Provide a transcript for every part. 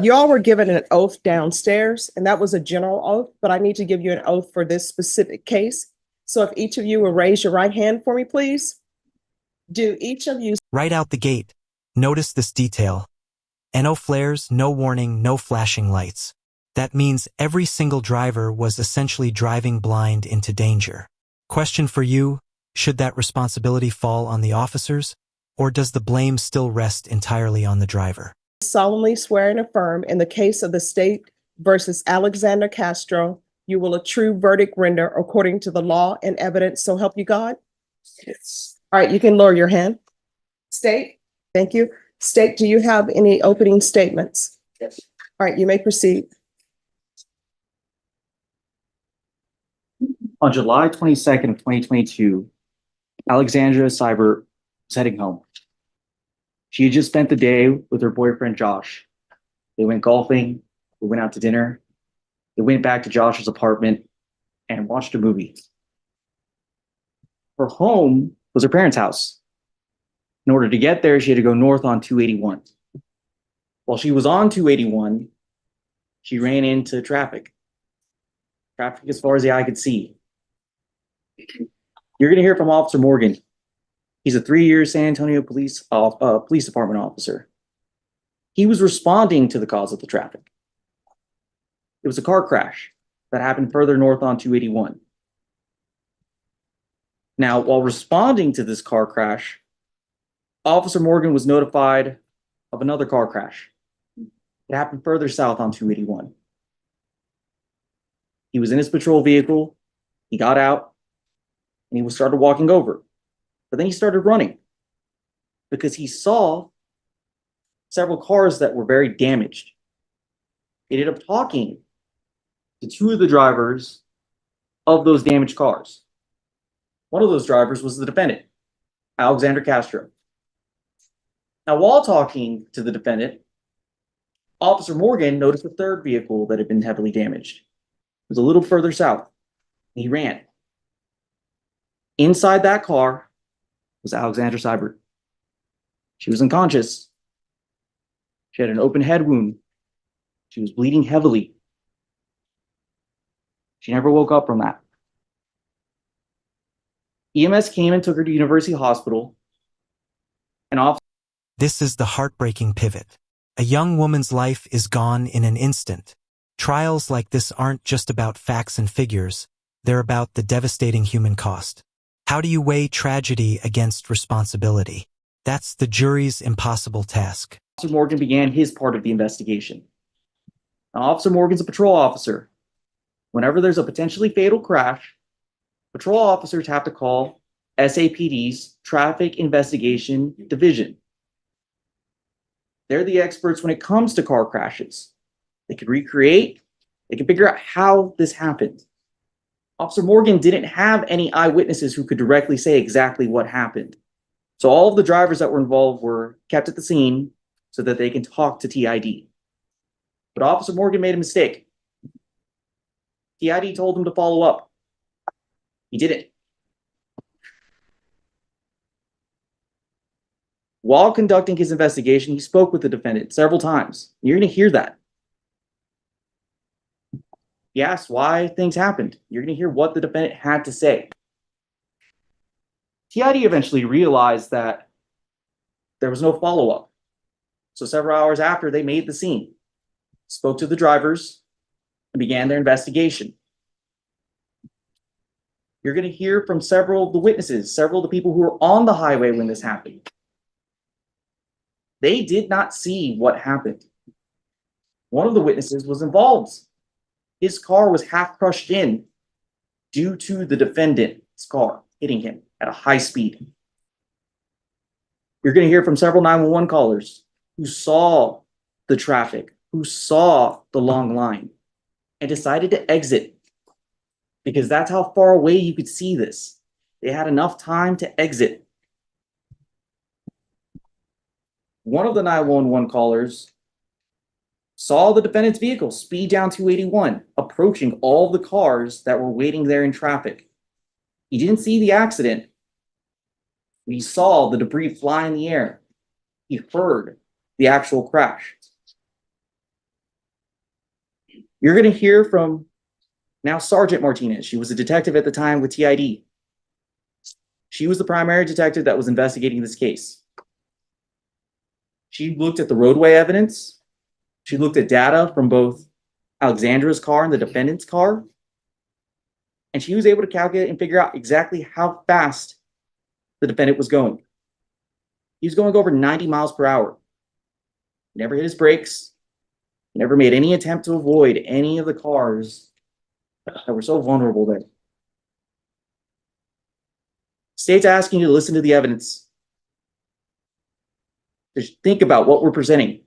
You all were given an oath downstairs, and that was a general oath, but I need to give you an oath for this specific case. So if each of you will raise your right hand for me, please. Do each of you Right out the gate, notice this detail. No flares, no warning, no flashing lights. That means every single driver was essentially driving blind into danger. Question for you, should that responsibility fall on the officers, or does the blame still rest entirely on the driver? solemnly swear and affirm in the case of the state versus Alexander Castro, you will a true verdict render according to the law and evidence, so help you God? Yes. All right, you can lower your hand. State, thank you. State, do you have any opening statements? Yes. All right, you may proceed. On July 22nd of 2022, Alexandra Cyber was heading home. She had just spent the day with her boyfriend, Josh. They went golfing, they went out to dinner, they went back to Josh's apartment and watched a movie. Her home was her parents' house. In order to get there, she had to go north on 281. While she was on 281, she ran into traffic. Traffic as far as the eye could see. You're going to hear from Officer Morgan. He's a 3-year San Antonio Police Department officer. He was responding to the cause of the traffic. It was a car crash that happened further north on 281. Now, while responding to this car crash, Officer Morgan was notified of another car crash. It happened further south on 281. He was in his patrol vehicle, he got out, and he started walking over. But then he started running because he saw several cars that were very damaged. He ended up talking to 2 of the drivers of those damaged cars. One of those drivers was the defendant, Alexander Castro. Now, while talking to the defendant, Officer Morgan noticed a third vehicle that had been heavily damaged. It was a little further south. He ran. Inside that car was Alexandra Cyber. She was unconscious. She had an open head wound. She was bleeding heavily. She never woke up from that. EMS came and took her to University Hospital. This is the heartbreaking pivot. A young woman's life is gone in an instant. Trials like this aren't just about facts and figures. They're about the devastating human cost. How do you weigh tragedy against responsibility? That's the jury's impossible task. Officer Morgan began his part of the investigation. Now, Officer Morgan's a patrol officer. Whenever there's a potentially fatal crash, patrol officers have to call SAPD's Traffic Investigation Division. They're the experts when it comes to car crashes. They can recreate, they can figure out how this happened. Officer Morgan didn't have any eyewitnesses who could directly say exactly what happened. So all of the drivers that were involved were kept at the scene so that they can talk to TID. But Officer Morgan made a mistake. TID told him to follow up. He didn't. While conducting his investigation, he spoke with the defendant several times. You're going to hear that. He asked why things happened. You're going to hear what the defendant had to say. TID eventually realized that there was no follow-up. So several hours after, they made the scene, spoke to the drivers, and began their investigation. You're going to hear from several of the witnesses, several of the people who were on the highway when this happened. They did not see what happened. One of the witnesses was involved. His car was half crushed in due to the defendant's car hitting him at a high speed. You're going to hear from several 911 callers who saw the traffic, who saw the long line, and decided to exit because that's how far away you could see this. They had enough time to exit. One of the 911 callers saw the defendant's vehicle speed down 281, approaching all the cars that were waiting there in traffic. He didn't see the accident, but he saw the debris fly in the air. He heard the actual crash. You're going to hear from now Sergeant Martinez. She was a detective at the time with TID. She was the primary detective that was investigating this case. She looked at the roadway evidence. She looked at data from both Alexandra's car and the defendant's car. And she was able to calculate and figure out exactly how fast the defendant was going. He was going over 90 miles per hour. Never hit his brakes. Never made any attempt to avoid any of the cars that were so vulnerable there. State's asking you to listen to the evidence. Just think about what we're presenting.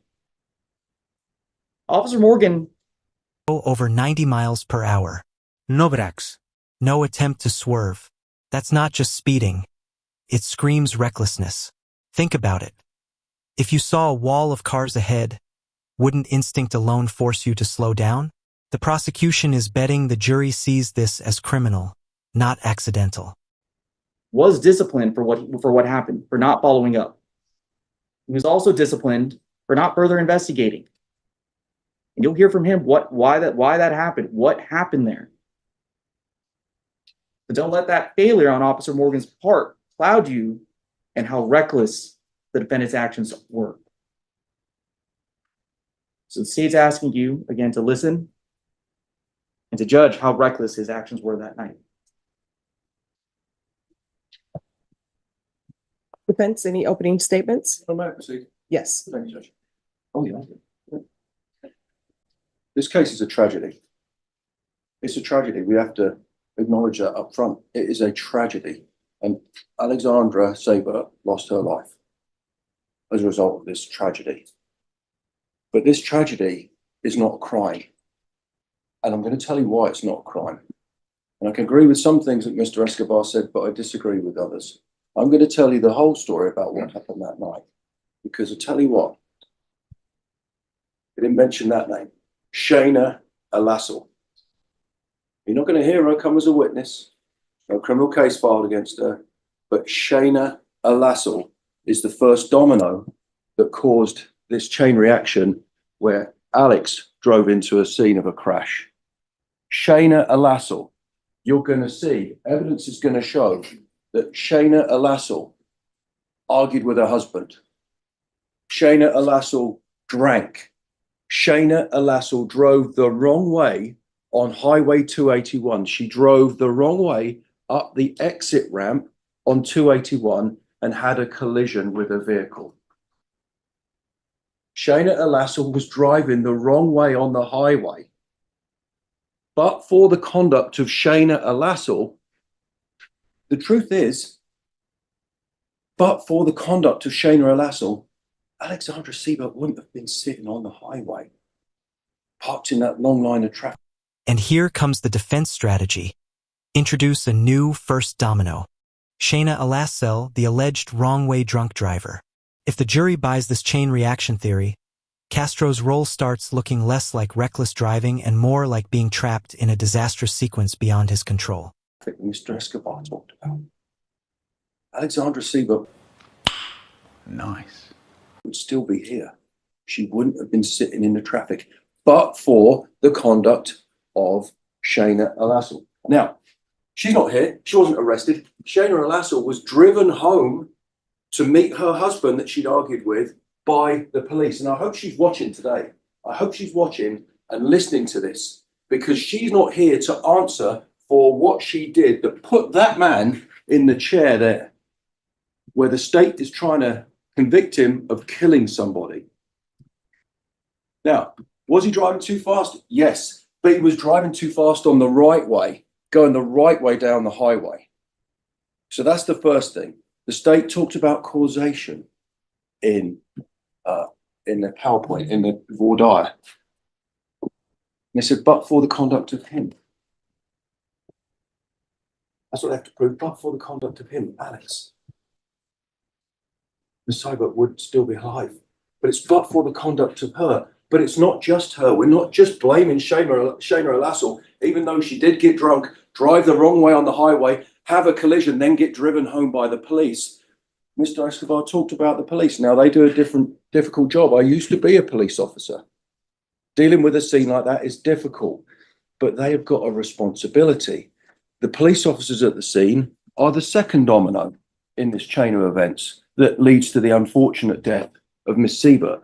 Officer Morgan. Over 90 miles per hour. No brakes. No attempt to swerve. That's not just speeding. It screams recklessness. Think about it. If you saw a wall of cars ahead, wouldn't instinct alone force you to slow down? The prosecution is betting the jury sees this as criminal, not accidental. Was disciplined for what happened, for not following up. He was also disciplined for not further investigating. And you'll hear from him why that happened, what happened there. But don't let that failure on Officer Morgan's part cloud you and how reckless the defendant's actions were. So the state's asking you, again, to listen and to judge how reckless his actions were that night. Defense, any opening statements? Oh, may I proceed? Yes. Thank you, Judge. Oh, yeah. This case is a tragedy. It's a tragedy. We have to acknowledge that up front. It is a tragedy. And Alexandra Cyber lost her life as a result of this tragedy. But this tragedy is not a crime. And I'm going to tell you why it's not a crime. And I can agree with some things that Mr. Escobar said, but I disagree with others. I'm going to tell you the whole story about what happened that night. Because I tell you what, I didn't mention that name. Shaina Alassel. You're not going to hear her come as a witness. No criminal case filed against her. But Shaina Alassel is the first domino that caused this chain reaction where Alex drove into a scene of a crash. Shaina Alassel, you're going to see, evidence is going to show that Shaina Alassel argued with her husband. Shaina Alassel drank. Shaina Alassel drove the wrong way on Highway 281. She drove the wrong way up the exit ramp on 281 and had a collision with a vehicle. Shaina Alassel was driving the wrong way on the highway. But for the conduct of Shaina Alassel, the truth is, but for the conduct of Shaina Alassel, Alexandra Cyber wouldn't have been sitting on the highway, parked in that long line of traffic. And here comes the defense strategy. Introduce a new first domino. Shaina Alassel, the alleged wrong-way drunk driver. If the jury buys this chain reaction theory, Castro's role starts looking less like reckless driving and more like being trapped in a disastrous sequence beyond his control. Mr. Escobar talked about. Alexandra Cyber Nice. would still be here. She wouldn't have been sitting in the traffic, but for the conduct of Shaina Alassel. Now, she's not here. She wasn't arrested. Shaina Alassel was driven home to meet her husband that she'd argued with by the police. And I hope she's watching today. I hope she's watching and listening to this, because she's not here to answer for what she did that put that man in the chair there, where the state is trying to convict him of killing somebody. Now, was he driving too fast? Yes, but he was driving too fast on the right way, going the right way down the highway. So that's the first thing. The state talked about causation in the PowerPoint, in the voir dire. They said, but for the conduct of him. That's what they have to prove, but for the conduct of him, Alex. Ms. Cyber would still be alive. But it's but for the conduct of her. But it's not just her. We're not just blaming Shaina Alassel, even though she did get drunk, drive the wrong way on the highway, have a collision, then get driven home by the police. Mr. Escobar talked about the police. Now, they do a difficult job. I used to be a police officer. Dealing with a scene like that is difficult, but they have got a responsibility. The police officers at the scene are the second domino in this chain of events that leads to the unfortunate death of Miss Siebert,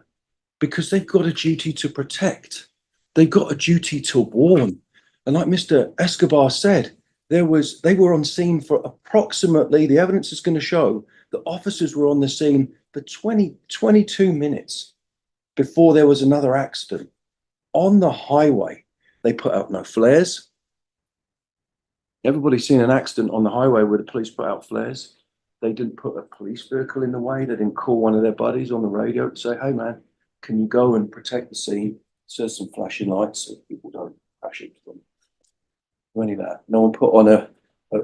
because they've got a duty to protect. They've got a duty to warn. And like Mr. Escobar said, they were on scene for approximately, the evidence is going to show, the officers were on the scene for 22 minutes before there was another accident. On the highway, they put out no flares. Everybody's seen an accident on the highway where the police put out flares. They didn't put a police vehicle in the way. They didn't call one of their buddies on the radio to say, hey man, can you go and protect the scene? There's some flashing lights so people don't crash into them. Any of that. No one put on a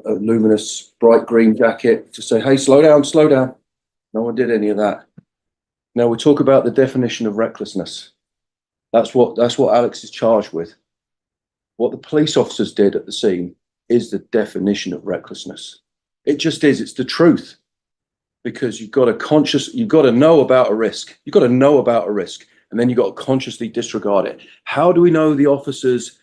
luminous bright green jacket to say, hey, slow down, slow down. No one did any of that. Now we talk about the definition of recklessness. That's what Alex is charged with. What the police officers did at the scene is the definition of recklessness. It just is. It's the truth. Because you've got to know about a risk. You've got to know about a risk, and then you've got to consciously disregard it. How do we know the officers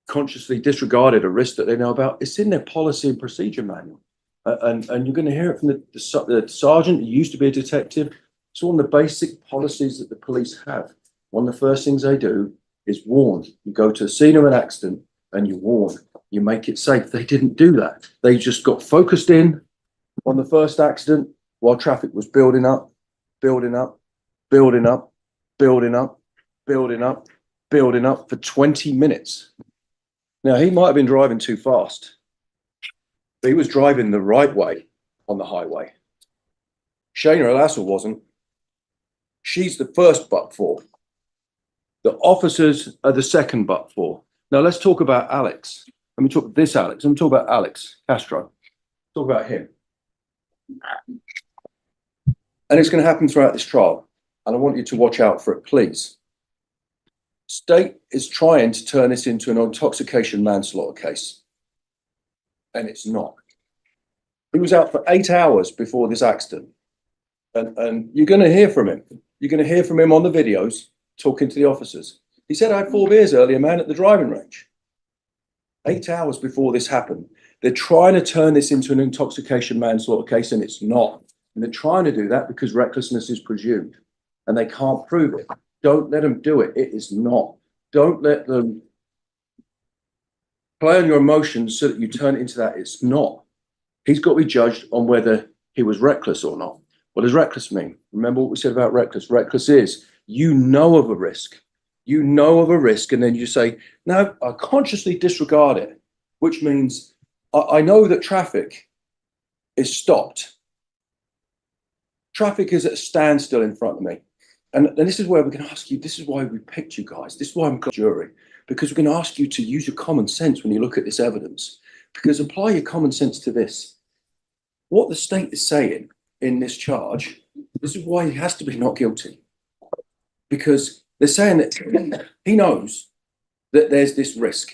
consciously disregarded a risk that they know about? It's in their policy and procedure manual. And you're going to hear it from the sergeant who used to be a detective. It's one of the basic policies that the police have. One of the first things they do is warn. You go to a scene of an accident and you warn. You make it safe. They didn't do that. They just got focused in on the first accident while traffic was building up, building up, building up, building up, building up, building up for 20 minutes. Now, he might have been driving too fast, but he was driving the right way on the highway. Shaina Alassel wasn't. She's the first but for. The officers are the second but for. Now, let's talk about Alex. Let me talk this Alex. Let me talk about Alex Castro. Talk about him. And it's going to happen throughout this trial. And I want you to watch out for it, please. State is trying to turn this into an intoxication manslaughter case. And it's not. He was out for 8 hours before this accident. And you're going to hear from him. You're going to hear from him on the videos talking to the officers. He said, I had 4 beers earlier, man, at the driving range. 8 hours before this happened. They're trying to turn this into an intoxication manslaughter case, and it's not. And they're trying to do that because recklessness is presumed, and they can't prove it. Don't let them do it. It is not. Don't let them play on your emotions so that you turn it into that. It's not. He's got to be judged on whether he was reckless or not. What does reckless mean? Remember what we said about reckless. Reckless is you know of a risk. You know of a risk, and then you say, no, I consciously disregard it, which means I know that traffic is stopped. Traffic is at a standstill in front of me. And this is where we're going to ask you, this is why we picked you guys. This is why I'm got jury, because we're going to ask you to use your common sense when you look at this evidence, because apply your common sense to this. What the state is saying in this charge, this is why he has to be not guilty, because they're saying that he knows that there's this risk,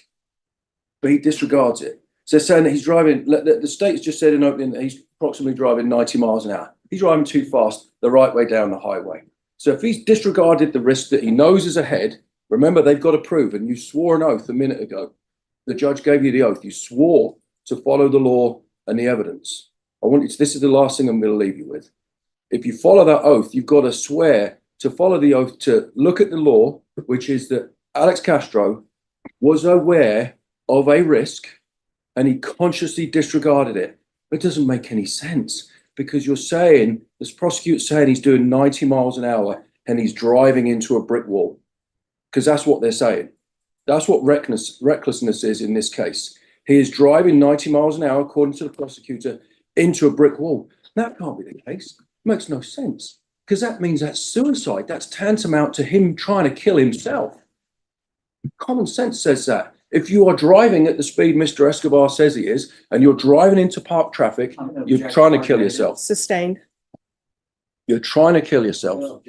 but he disregards it. So they're saying that he's driving, the state's just said in opening that he's approximately driving 90 miles an hour. He's driving too fast the right way down the highway. So if he's disregarded the risk that he knows is ahead, remember, they've got to prove, and you swore an oath a minute ago. The judge gave you the oath. You swore to follow the law and the evidence. This is the last thing I'm going to leave you with. If you follow that oath, you've got to swear to follow the oath, to look at the law, which is that Alex Castro was aware of a risk and he consciously disregarded it. It doesn't make any sense, because you're saying, this prosecutor's saying he's doing 90 miles an hour and he's driving into a brick wall, because that's what they're saying. That's what recklessness is in this case. He is driving 90 miles an hour, according to the prosecutor, into a brick wall. That can't be the case. It makes no sense, because that means that's suicide. That's tantamount to him trying to kill himself. Common sense says that. If you are driving at the speed Mr. Escobar says he is, and you're driving into parked traffic, you're trying to kill yourself. Sustained. You're trying to kill yourself.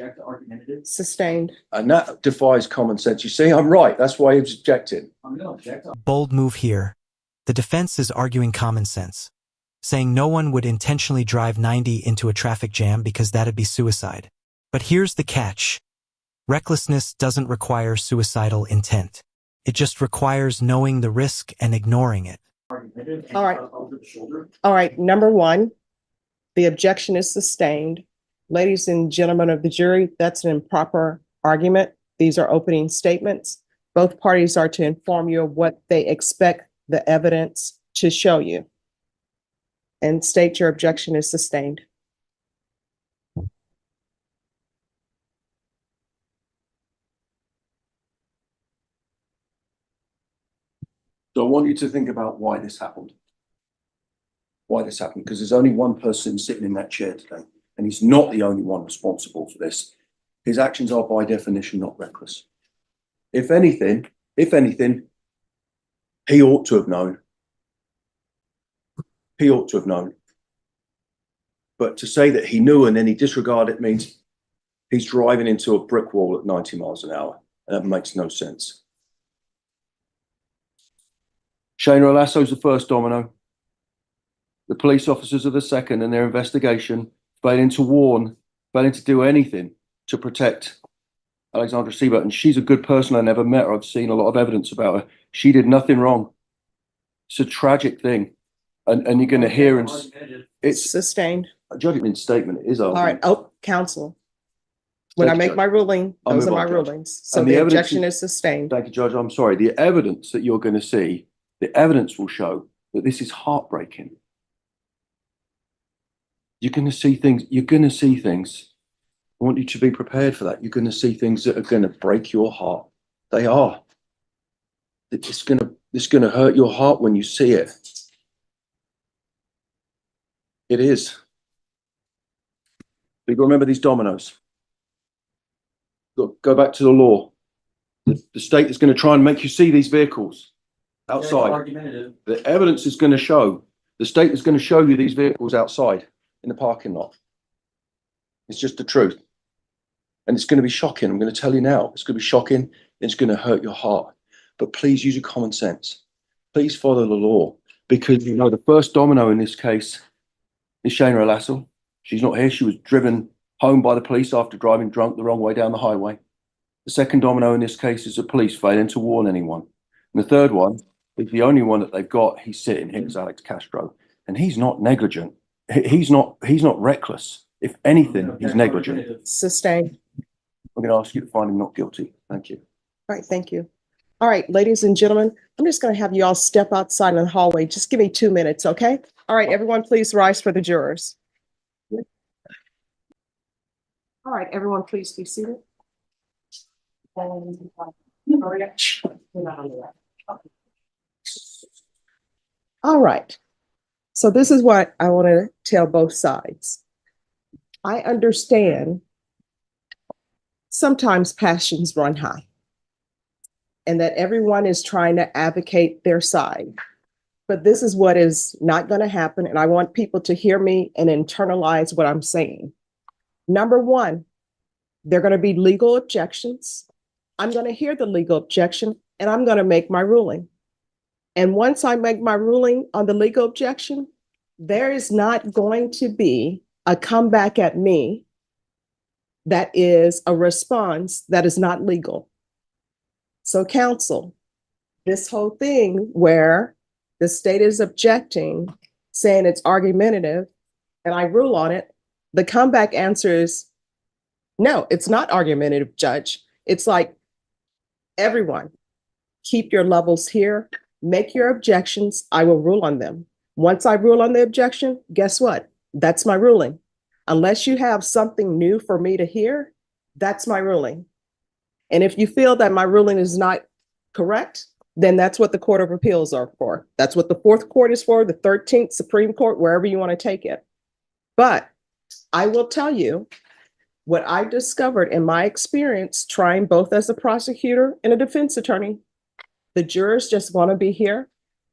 Sustained. And that defies common sense. You see, I'm right. That's why he's objecting. Bold move here. The defense is arguing common sense, saying no one would intentionally drive 90 into a traffic jam because that'd be suicide. But here's the catch. Recklessness doesn't require suicidal intent. It just requires knowing the risk and ignoring it. All right. All right, number one, the objection is sustained. Ladies and gentlemen of the jury, that's an improper argument. These are opening statements. Both parties are to inform you of what they expect the evidence to show you. And state your objection is sustained. So I want you to think about why this happened. Why this happened, because there's only one person sitting in that chair today, and he's not the only one responsible for this. His actions are by definition not reckless. If anything, he ought to have known. He ought to have known. But to say that he knew and then he disregarded it means he's driving into a brick wall at 90 miles an hour. And that makes no sense. Shaina Alassel is the first domino. The police officers are the second, and their investigation, failing to warn, failing to do anything to protect Alexandra Cyber. And she's a good person. I never met her. I've seen a lot of evidence about her. She did nothing wrong. It's a tragic thing. And you're going to hear, and it's Sustained. a judgment statement. It is All right. Oh, counsel. When I make my ruling, those are my rulings. So And the the evidence objection is sustained. Thank you, Judge. I'm sorry. The evidence that you're going to see, the evidence will show that this is heartbreaking. You're going to see things. You're going to see things. I want you to be prepared for that. You're going to see things that are going to break your heart. They are. It's going to hurt your heart when you see it. It is. But you remember these dominoes. Go back to the law. The state is going to try and make you see these vehicles outside. The evidence is going to show, the state is going to show you these vehicles outside in the parking lot. It's just the truth. And it's going to be shocking. I'm going to tell you now, it's going to be shocking. It's going to hurt your heart. But please use your common sense. Please follow the law, because you know the first domino in this case is Shaina Alassel. She's not here. She was driven home by the police after driving drunk the wrong way down the highway. The second domino in this case is the police failing to warn anyone. And the third one is the only one that they've got. He's sitting here, is Alex Castro, and he's not negligent. He's not reckless. If anything, he's negligent. Sustained. I'm going to ask you to find him not guilty. Thank you. All right. Thank you. All right, ladies and gentlemen, I'm just going to have you all step outside in the hallway. Just give me 2 minutes, okay? All right, everyone, please rise for the jurors. All right, everyone, please be seated. All right. So this is what I want to tell both sides. I understand sometimes passions run high, and that everyone is trying to advocate their side. But this is what is not going to happen. And I want people to hear me and internalize what I'm saying. Number one, there are going to be legal objections. I'm going to hear the legal objection and I'm going to make my ruling. And once I make my ruling on the legal objection, there is not going to be a comeback at me that is a response that is not legal. So counsel, this whole thing where the state is objecting, saying it's argumentative, and I rule on it, the comeback answer is, no, it's not argumentative, Judge. It's like, everyone, keep your levels here, make your objections, I will rule on them. Once I rule on the objection, guess what? That's my ruling. Unless you have something new for me to hear, that's my ruling. And if you feel that my ruling is not correct, then that's what the Court of Appeals are for. That's what the Fourth Court is for, the 13th Supreme Court, wherever you want to take it. But I will tell you what I discovered in my experience trying both as a prosecutor and a defense attorney. The jurors just want to be here.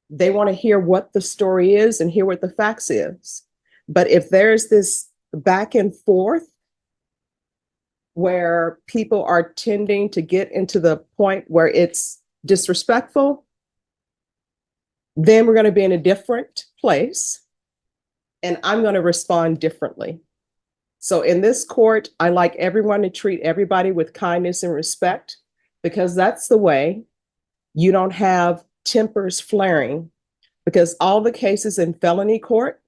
They want to hear what the story is and hear what the facts is. But if there's this back and forth where people are tending to get into the point where it's disrespectful, then we're going to be in a different place and I'm going to respond differently. So in this court, I like everyone to treat everybody with kindness and respect, because that's the way you don't have tempers flaring. Because all the cases in felony court,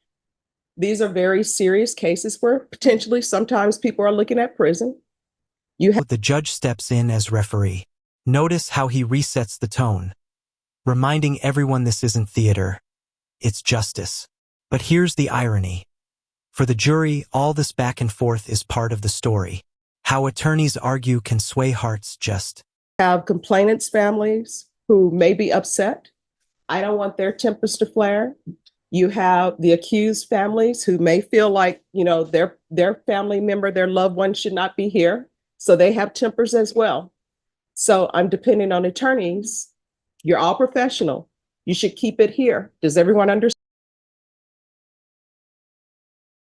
these are very serious cases where potentially sometimes people are looking at prison. The judge steps in as referee. Notice how he resets the tone, reminding everyone this isn't theater, it's justice. But here's the irony. For the jury, all this back and forth is part of the story. How attorneys argue can sway hearts just. Have complainants' families who may be upset. I don't want their tempers to flare. You have the accused families who may feel like, their family member, their loved one should not be here. So they have tempers as well. So I'm depending on attorneys. You're all professional. You should keep it here. Does everyone understand?